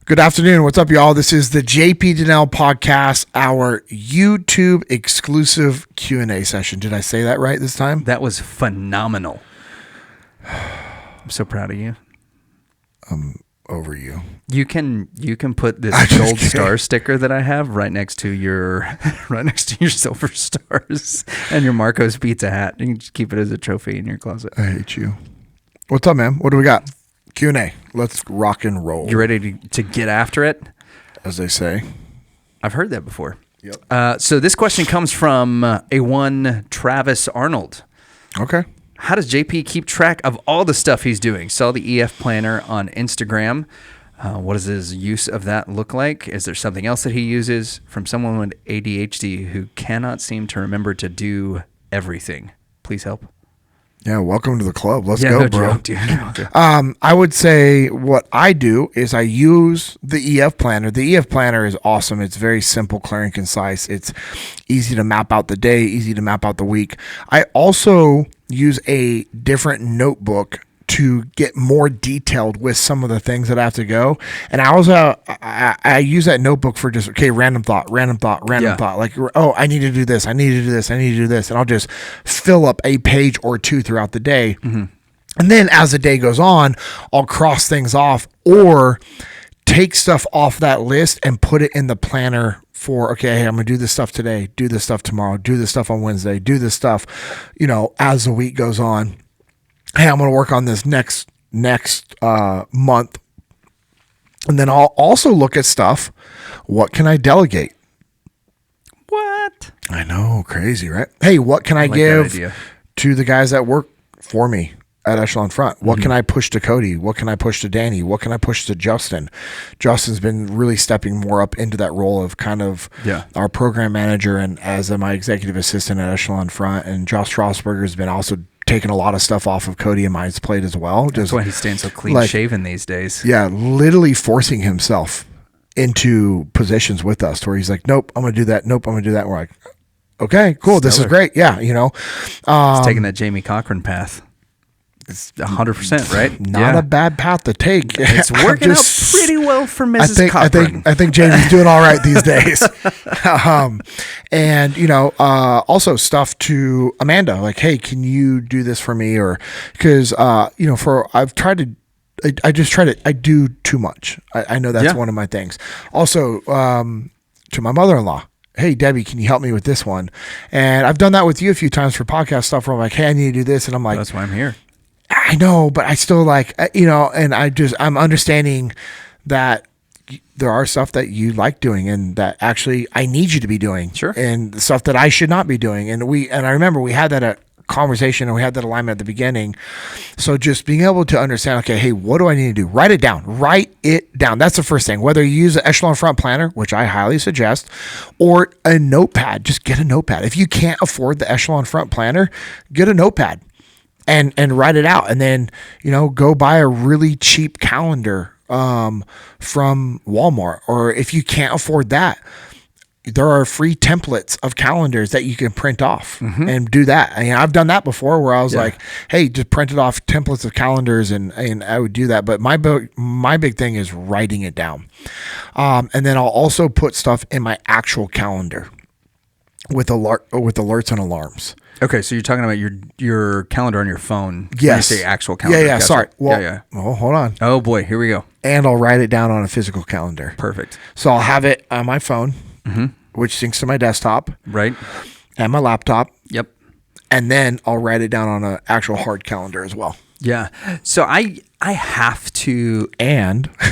Good afternoon. What's up, y'all? This is the JP Dinnell podcast, our YouTube exclusive Q&A session. Did I say that right this time? That was phenomenal. I'm so proud of you. Over you. You can put this gold star sticker that I have right next to your silver stars and your Marco's Pizza hat. You can just keep it as a trophy in your closet. I hate you. What's up, man? What do we got? Q&A. Let's rock and roll. You ready to get after it? As they say. I've heard that before. Yep. So this question comes from a one Travis Arnold. Okay. How does JP keep track of all the stuff he's doing? Saw the EF planner on Instagram. What does his use of that look like? Is there something else that he uses? From someone with ADHD who cannot seem to remember to do everything. Please help. Yeah, welcome to the club. Let's go, no bro. Joke, dude. I would say what I do is I use the EF planner. The EF planner is awesome. It's very simple, clear, and concise. It's easy to map out the day, easy to map out the week. I also use a different notebook to get more detailed with some of the things that I have to go. And I also, I use that notebook for just, random thought. Like, oh, I need to do this. I need to do this. And I'll just fill up a page or two throughout the day. Mm-hmm. And then as the day goes on, I'll cross things off or take stuff off that list and put it in the planner for, okay, hey, I'm going to do this stuff today, do this stuff tomorrow, do this stuff on Wednesday, do this stuff, as the week goes on. Hey, I'm going to work on this next month. And then I'll also look at stuff. What can I delegate? What? I know, crazy, right? Hey, what can I give to the guys that work for me at Echelon Front? What can I push to Cody? What can I push to Danny? What can I push to Justin? Justin's been really stepping more up into that role of kind of our program manager and as my executive assistant at Echelon Front. And Josh Strasburger has been also taking a lot of stuff off of Cody and mine's plate as well. That's why he's staying so clean shaven these days. Yeah, literally forcing himself into positions with us where he's like, nope, I'm going to do that. Nope, I'm going to do that. And we're like, okay, cool. Stellar. This is great. Yeah, he's taking that Jamie Cochran path. It's 100%, right? Not a bad path to take. It's working out pretty well for Mrs. Cochran. I think Jamie's doing all right these days. Also stuff to Amanda, like, hey, can you do this for me? Or because I do too much. I know that's one of my things. Also, to my mother-in-law. Hey, Debbie, can you help me with this one? And I've done that with you a few times for podcast stuff where I'm like, hey, I need to do this. And I'm like, that's why I'm here. I know, but I still and I'm understanding that there are stuff that you like doing and that actually I need you to be doing. Sure. And stuff that I should not be doing. And I remember we had that conversation and we had that alignment at the beginning. So just being able to understand, okay, hey, what do I need to do? Write it down. That's the first thing. Whether you use an Echelon Front planner, which I highly suggest, or a notepad, just get a notepad. If you can't afford the Echelon Front planner, get a notepad and write it out. And then, go buy a really cheap calendar from Walmart. Or if you can't afford that, there are free templates of calendars that you can print off and do that. I've done that before where I was like, hey, just print it off templates of calendars and I would do that. But my big thing is writing it down. And then I'll also put stuff in my actual calendar with alerts and alarms. Okay, so you're talking about your calendar on your phone. Yes. When you say actual calendar. Yeah, gotcha. Sorry. Well, Oh, hold on. Oh, boy, here we go. And I'll write it down on a physical calendar. Perfect. So I'll have it on my phone, which syncs to my desktop. Right. And my laptop. Yep. And then I'll write it down on an actual hard calendar as well. Yeah. So I have to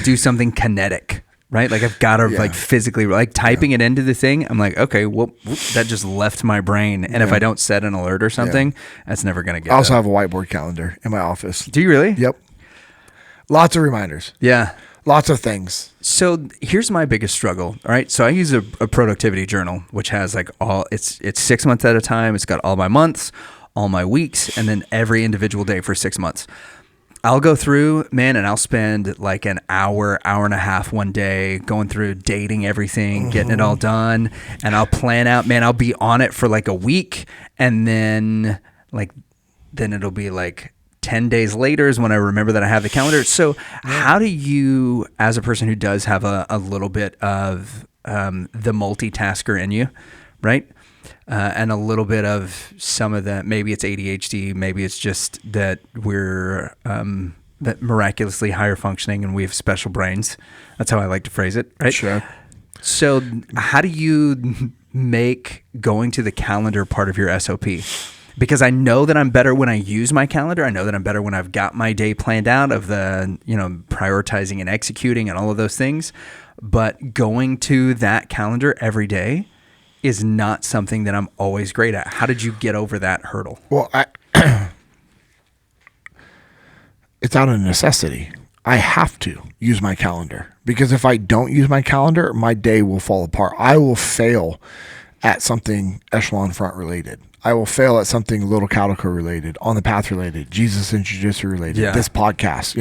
do something kinetic. Right? Like I've got to physically typing it into the thing. I'm like, okay, whoop, that just left my brain. And if I don't set an alert or something, that's never going to get I also have a whiteboard calendar in my office. Do you really? Yep. Lots of reminders. Yeah. Lots of things. So here's my biggest struggle. All right. So I use a productivity journal, which has it's 6 months at a time. It's got all my months, all my weeks, and then every individual day for 6 months. I'll go through, man, and I'll spend like an hour and a half one day going through, dating everything, getting it all done. And I'll plan out, man, I'll be on it for like a week. And then it'll be like 10 days later is when I remember that I have the calendar. So how do you, as a person who does have a little bit of the multitasker in you, right? And a little bit of some of that, maybe it's ADHD, maybe it's just that we're that miraculously higher functioning and we have special brains. That's how I like to phrase it, right? Sure. So how do you make going to the calendar part of your SOP? Because I know that I'm better when I use my calendar. I know that I'm better when I've got my day planned out of the, prioritizing and executing and all of those things. But going to that calendar every day is not something that I'm always great at. How did you get over that hurdle? Well, it's out of necessity. I have to use my calendar because if I don't use my calendar, my day will fall apart. I will fail at something Echelon Front related. I will fail at something Little Calico related, On the Path related, Jesus and Jiu-Jitsu related, this podcast.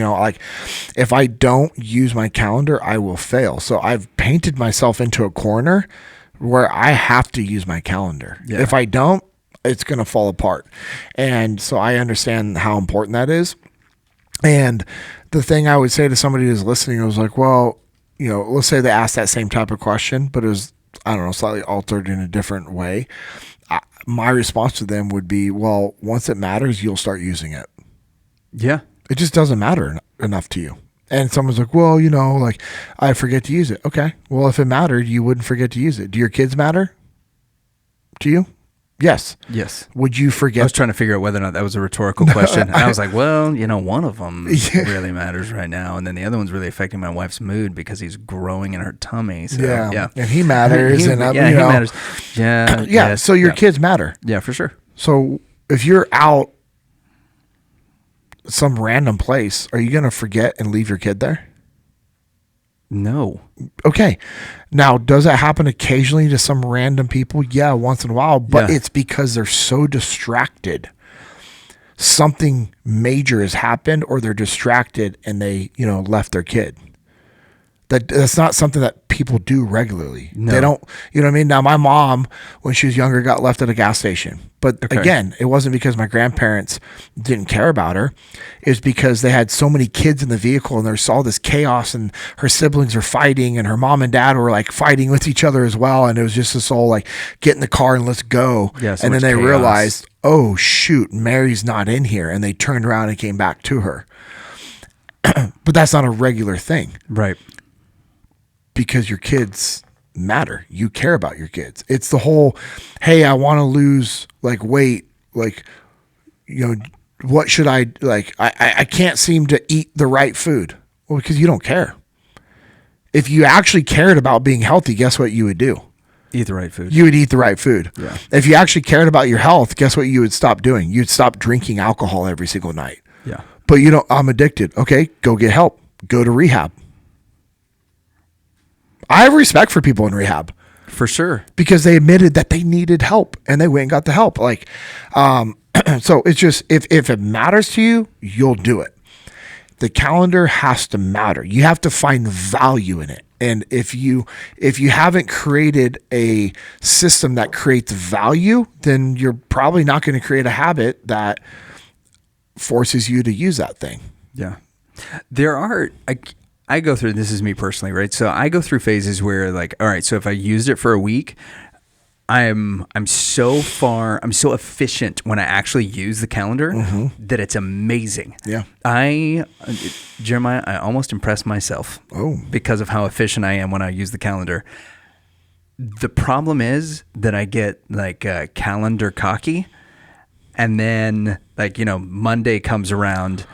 If I don't use my calendar, I will fail. So I've painted myself into a corner where I have to use my calendar. Yeah. If I don't, it's going to fall apart. And so I understand how important that is. And the thing I would say to somebody who's listening was like, well, let's say they asked that same type of question, but it was, I don't know, slightly altered in a different way. My response to them would be, well, once it matters, you'll start using it. Yeah. It just doesn't matter enough to you. And someone's like, well, I forget to use it. Okay. Well, if it mattered, you wouldn't forget to use it. Do your kids matter to you? Yes. Yes. Would you forget? I was trying to figure out whether or not that was a rhetorical question. And I was like, well, one of them really matters right now. And then the other one's really affecting my wife's mood because he's growing in her tummy. So, yeah. And he matters. He matters. Yeah. Yeah. So your kids matter. Yeah, for sure. So if you're out some random place, are you going to forget and leave your kid there? No. Okay. Now, does that happen occasionally to some random people? Yeah, once in a while, but it's because they're so distracted. Something major has happened or they're distracted and they, left their kid. That's not something that people do regularly. No. They don't, you know what I mean? Now, my mom, when she was younger, got left at a gas station. But again, it wasn't because my grandparents didn't care about her. It was because they had so many kids in the vehicle and there's all this chaos and her siblings are fighting and her mom and dad were like fighting with each other as well. And it was just this whole like, get in the car and let's go. Yeah, so and then they chaos. realized, oh, shoot, Mary's not in here. And they turned around and came back to her. But that's not a regular thing. Right. Because your kids matter. You care about your kids. It's the whole, hey, I want to lose weight. What should I I can't seem to eat the right food. Well, because you don't care. If you actually cared about being healthy, guess what you would do? Eat the right food. You would eat the right food. Yeah. If you actually cared about your health, guess what you would stop doing? You'd stop drinking alcohol every single night. Yeah. But I'm addicted. Okay, go get help. Go to rehab. I have respect for people in rehab. For sure. Because they admitted that they needed help and they went and got the help. So it's just, if it matters to you, you'll do it. The calendar has to matter. You have to find value in it. And if you haven't created a system that creates value, then you're probably not going to create a habit that forces you to use that thing. Yeah. There are, I go through, this is me personally, right? So I go through phases where all right, so if I used it for a week, I'm so efficient when I actually use the calendar that it's amazing. Yeah. Jeremiah, I almost impressed myself because of how efficient I am when I use the calendar. The problem is that I get calendar cocky and then Monday comes around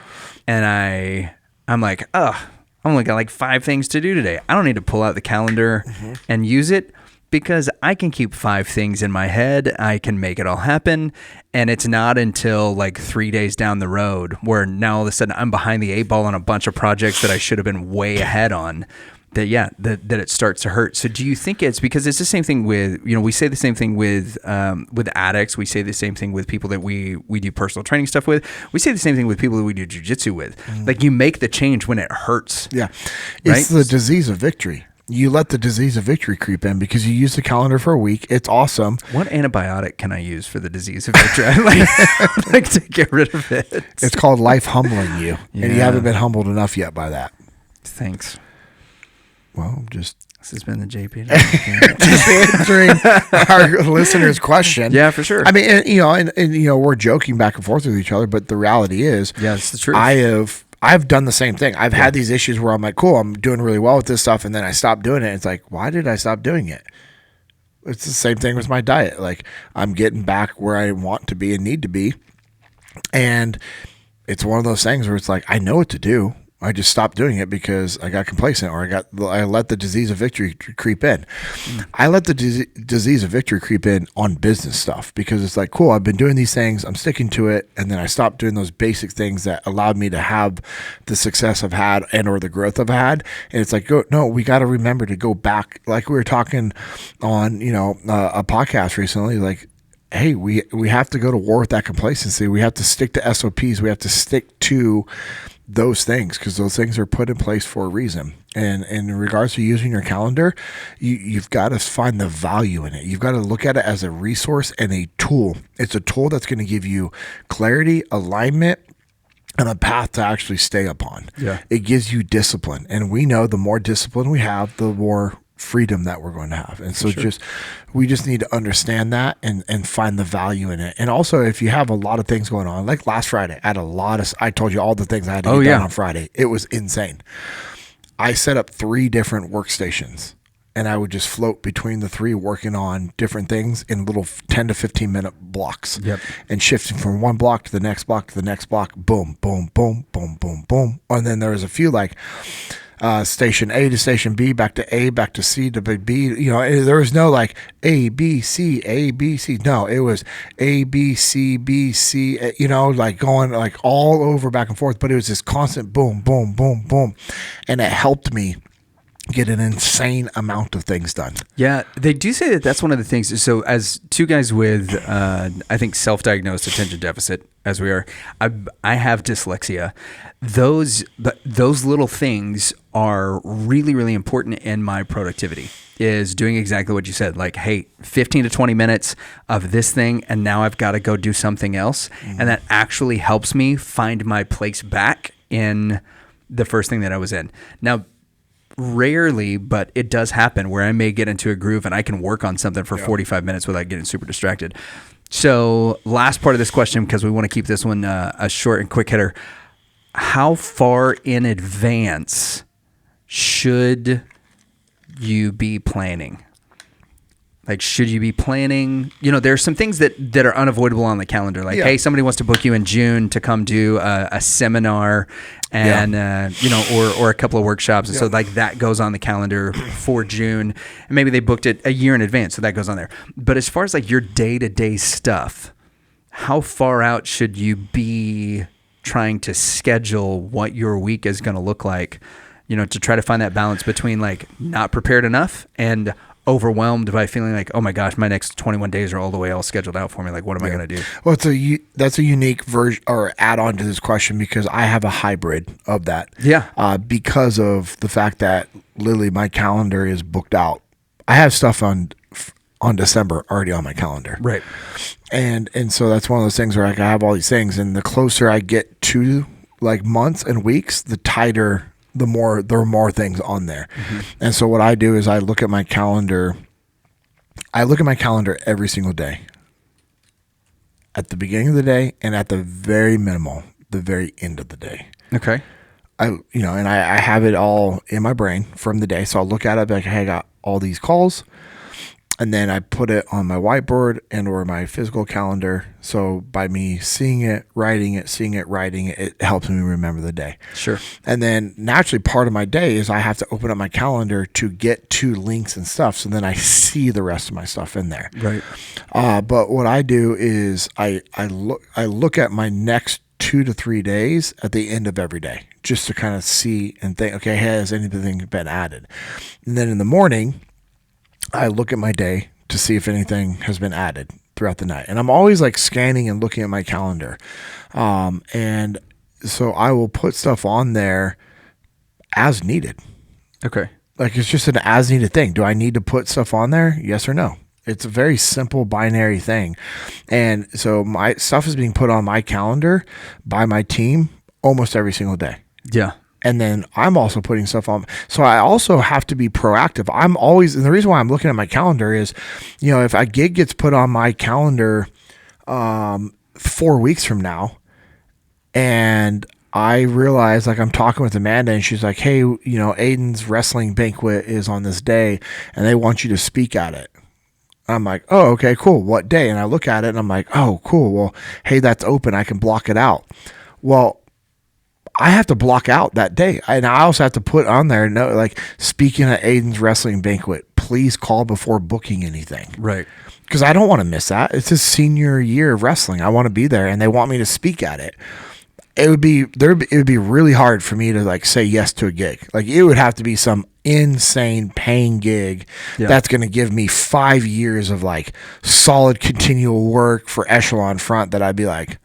and I'm like, oh, I only got 5 things to do today. I don't need to pull out the calendar and use it because I can keep 5 things in my head. I can make it all happen. And it's not until 3 days down the road where now all of a sudden I'm behind the 8 ball on a bunch of projects that I should have been way ahead on that it starts to hurt. So do you think it's because it's the same thing with, we say the same thing with addicts. We say the same thing with people that we do personal training stuff with. We say the same thing with people that we do jiu-jitsu with. You make the change when it hurts. Yeah. It's the disease of victory. you let the disease of victory creep in because you use the calendar for a week. It's awesome. What antibiotic can I use for the disease of victory? I'd like to get rid of it. It's called life humbling you, and you haven't been humbled enough yet by that. Thanks. Well, this has been the JP. Just answering our listeners' question. Yeah, for sure. I mean, and we're joking back and forth with each other, but the reality is, it's the truth. I've done the same thing. I've had these issues where I'm like, cool, I'm doing really well with this stuff, and then I stop doing it. It's like, why did I stop doing it? It's the same thing with my diet. Like, I'm getting back where I want to be and need to be, and it's one of those things where it's like, I know what to do. I just stopped doing it because I got complacent, or I let the disease of victory creep in. I let the disease of victory creep in on business stuff because it's like, cool, I've been doing these things, I'm sticking to it, and then I stopped doing those basic things that allowed me to have the success I've had and or the growth I've had. And it's like, no, we got to remember to go back. Like we were talking on, a podcast recently, like, hey, we have to go to war with that complacency. We have to stick to SOPs. We have to stick to those things because those things are put in place for a reason. And in regards to using your calendar, you've got to find the value in it. You've got to look at it as a resource and a tool. It's a tool that's going to give you clarity, alignment, and a path to actually stay upon. Yeah. It gives you discipline. And we know the more discipline we have, the more freedom that we're going to have. And so we just need to understand that and find the value in it. And also, if you have a lot of things going on, like last Friday, I told you all the things I had to get done on Friday. It was insane. I set up 3 different workstations, and I would just float between the 3 working on different things in little 10 to 15 minute blocks. Yep. And shifting from one block to the next block to the next block, boom, boom, boom, boom, boom, boom. And then there was a few like station A to station B, back to A, back to C to B. There was no like A, B, C, A, B, C. No, it was A, B, C, B, C, like going like all over back and forth. But it was this constant boom, boom, boom, boom. And it helped me get an insane amount of things done. Yeah, they do say that that's one of the things. So as 2 guys with, I think, self-diagnosed attention deficit, as we are, I have dyslexia. Those little things are really, really important in my productivity, is doing exactly what you said. Like, hey, 15 to 20 minutes of this thing, and now I've got to go do something else. Mm-hmm. And that actually helps me find my place back in the first thing that I was in. Now, rarely, but it does happen where I may get into a groove and I can work on something for 45 minutes without getting super distracted. So last part of this question, because we want to keep this one a short and quick hitter. How far in advance should you be planning? Like, should you be planning? There are some things that are unavoidable on the calendar. Like, hey, somebody wants to book you in June to come do a seminar and, or a couple of workshops. And so like that goes on the calendar for June, and maybe they booked it a year in advance. So that goes on there. But as far as like your day-to-day stuff, how far out should you be trying to schedule what your week is going to look like, to try to find that balance between like not prepared enough and overwhelmed by feeling like, oh my gosh, my next 21 days are all the way all scheduled out for me. Like, what am I going to do? Well, that's a unique version or add on to this question because I have a hybrid of that. Yeah. Because of the fact that literally my calendar is booked out. I have stuff on December already on my calendar. Right. And so that's one of those things where like I have all these things, and the closer I get to like months and weeks, the tighter there are more things on there. Mm-hmm. And so what I do is I look at my calendar every single day, at the beginning of the day and at the very the very end of the day. Okay. And I have it all in my brain from the day. So I'll look at it like, hey, I got all these calls. And then I put it on my whiteboard and or my physical calendar. So by me seeing it, writing it, it helps me remember the day. Sure. And then naturally part of my day is I have to open up my calendar to get to links and stuff. So then I see the rest of my stuff in there. Right. But what I do is I look at my next 2 to 3 days at the end of every day, just to kind of see and think, okay, has anything been added? And then in the morning, I look at my day to see if anything has been added throughout the night. And I'm always like scanning and looking at my calendar. And so I will put stuff on there as needed. Okay. Like, it's just an as needed thing. Do I need to put stuff on there? Yes or no? It's a very simple binary thing. And so my stuff is being put on my calendar by my team almost every single day. Yeah. And then I'm also putting stuff on. So I also have to be proactive. I'm always, and the reason why I'm looking at my calendar is, you know, if a gig gets put on my calendar 4 weeks from now, and I realize, like, I'm talking with Amanda and she's like, hey, you know, Aiden's wrestling banquet is on this day and they want you to speak at it. I'm like, oh, okay, cool. What day? And I look at it and I'm like, oh, cool. Well, hey, that's open. I can block it out. Well, I have to block out that day. And I also have to put on there, no, like, speaking at Aiden's wrestling banquet, please call before booking anything. Right. Because I don't want to miss that. It's his senior year of wrestling. I want to be there and they want me to speak at it. It would be really hard for me to, like, say yes to a gig. Like, it would have to be some insane paying gig that's going to give me 5 years of, like, solid continual work for Echelon Front that I'd be like,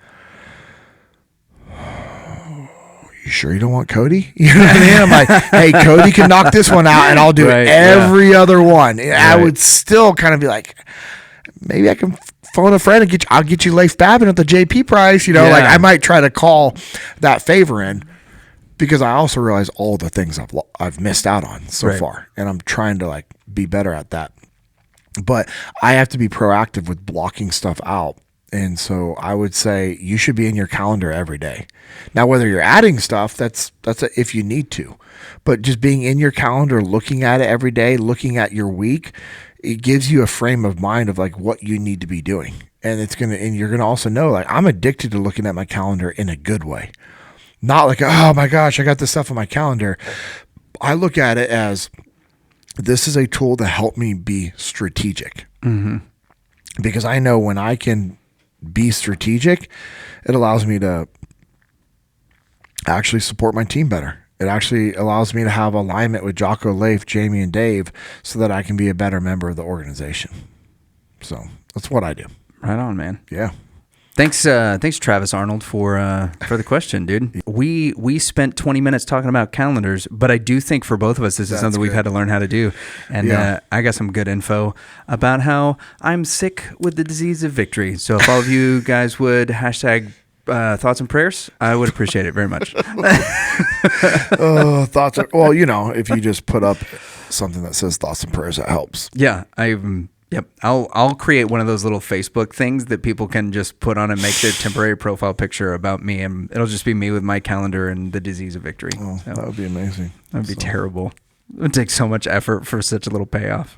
you sure you don't want Cody? You know what I mean? I'm like, hey, Cody can knock this one out and I'll do every other one. Right. I would still kind of be like, maybe I can phone a friend and I'll get you Leif Babin at the JP price. You know, like, I might try to call that favor in, because I also realize all the things I've missed out on so far. And I'm trying to, like, be better at that. But I have to be proactive with blocking stuff out. And so I would say you should be in your calendar every day. Now, whether you're adding stuff, that's if you need to. But just being in your calendar, looking at it every day, looking at your week, it gives you a frame of mind of, like, what you need to be doing. And you're going to also know, like, I'm addicted to looking at my calendar in a good way. Not like, oh my gosh, I got this stuff on my calendar. I look at it as, this is a tool to help me be strategic. Mm-hmm. Because I know when I can be strategic, it allows me to actually support my team better. It actually allows me to have alignment with Jocko, Leif, Jamie, and Dave so that I can be a better member of the organization. So that's what I do. Right on, man. Yeah. Thanks, Travis Arnold, for the question, dude. We spent 20 minutes talking about calendars, but I do think for both of us, this is something we've had to learn how to do. And I got some good info about how I'm sick with the disease of victory. So if all of you guys would hashtag thoughts and prayers, I would appreciate it very much. Thoughts. Well, you know, if you just put up something that says thoughts and prayers, that helps. Yeah, Yep, I'll create one of those little Facebook things that people can just put on and make their temporary profile picture about me, and it'll just be me with my calendar and the disease of victory. Oh, so, that would be amazing. That would be terrible. It would take so much effort for such a little payoff.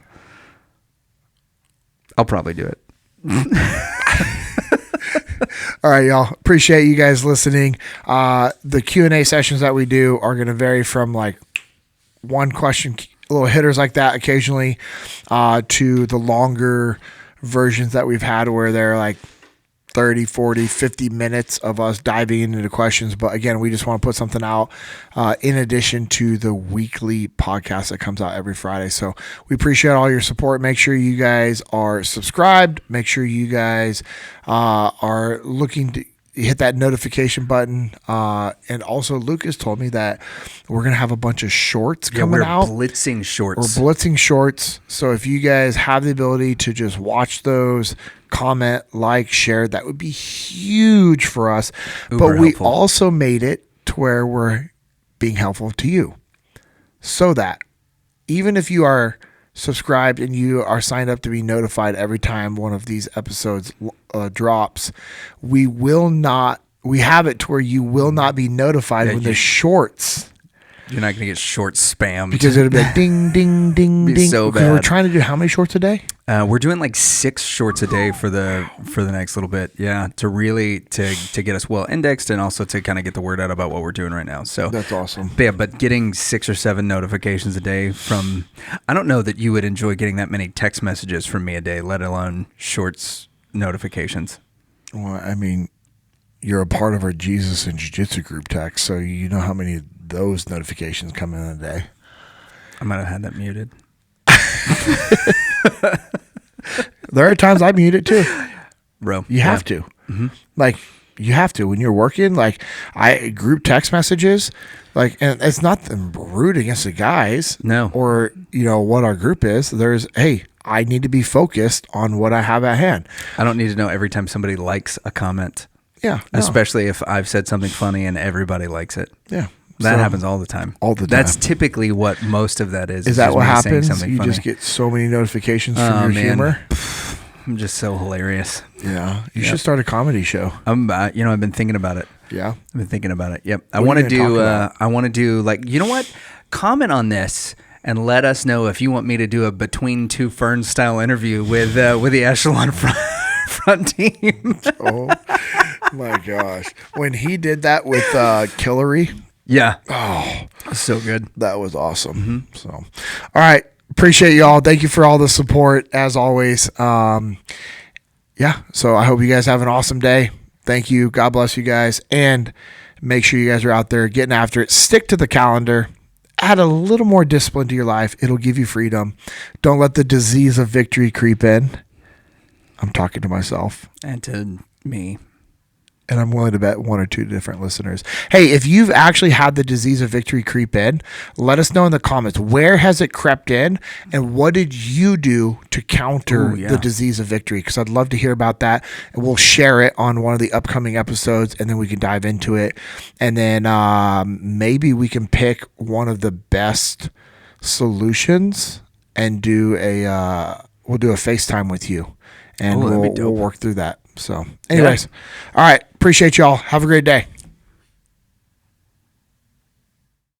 I'll probably do it. All right, y'all. Appreciate you guys listening. The Q&A sessions that we do are going to vary from, like, one question, little hitters like that occasionally, to the longer versions that we've had where they're like 30, 40, 50 minutes of us diving into the questions. But again, we just want to put something out in addition to the weekly podcast that comes out every Friday. So we appreciate all your support. Make sure you guys are subscribed. Make sure you guys are looking to hit that notification button. And also, Lucas told me that we're going to have a bunch of shorts coming out. We're blitzing shorts. We're blitzing shorts. So if you guys have the ability to just watch those, comment, like, share, that would be huge for us. But we also made it to where we're being helpful to you, so that even if you are subscribed and you are signed up to be notified every time one of these episodes drops, we have it to where you will not be notified when the shorts. You're not going to get short spammed. Because it'll be like ding, ding, ding, ding. So bad. We're trying to do how many shorts a day? We're doing like 6 shorts a day for the next little bit. Yeah. To really, to get us well indexed and also to kind of get the word out about what we're doing right now. So that's awesome. But getting 6 or 7 notifications a day from, I don't know that you would enjoy getting that many text messages from me a day, let alone shorts notifications. Well, I mean, you're a part of our Jesus and Jiu-Jitsu group text, so you know how many of those notifications come in a day. I might have had that muted. There are times I mute it too. Bro. You have to. Mm-hmm. Like, You have to when you're working. Like I group text messages, like, and it's not them rude against the guys, No. or what our group is. There's, hey, I need to be focused on what I have at hand. I don't need to know every time somebody likes a comment. Yeah, no. Especially if I've said something funny and everybody likes it. Yeah. That happens all the time. All the time. That's typically what most of that is. Is that what happens? You funny. just get so many notifications from your humor. I'm just so hilarious. Yeah, you should start a comedy show. I've been thinking about it. Yeah, I've been thinking about it. Yep. I want to do like, you know what? Comment on this and let us know if you want me to do a Between Two Ferns style interview with the Echelon Front team. Oh my gosh! When he did that with Killery. Yeah. Oh, so good. That was awesome. Mm-hmm. So, all right. Appreciate y'all. Thank you for all the support as always. Yeah. So I hope you guys have an awesome day. Thank you. God bless you guys. And make sure you guys are out there getting after it. Stick to the calendar. Add a little more discipline to your life. It'll give you freedom. Don't let the disease of victory creep in. I'm talking to myself. And to me. And I'm willing to bet one or two different listeners. Hey, if you've actually had the disease of victory creep in, let us know in the comments. Where has it crept in? And what did you do to counter the disease of victory? Because I'd love to hear about that. And we'll share it on one of the upcoming episodes, and then we can dive into it. And then maybe we can pick one of the best solutions and we'll do a FaceTime with you. And we'll work through that. So anyways, all right. Appreciate y'all. Have a great day.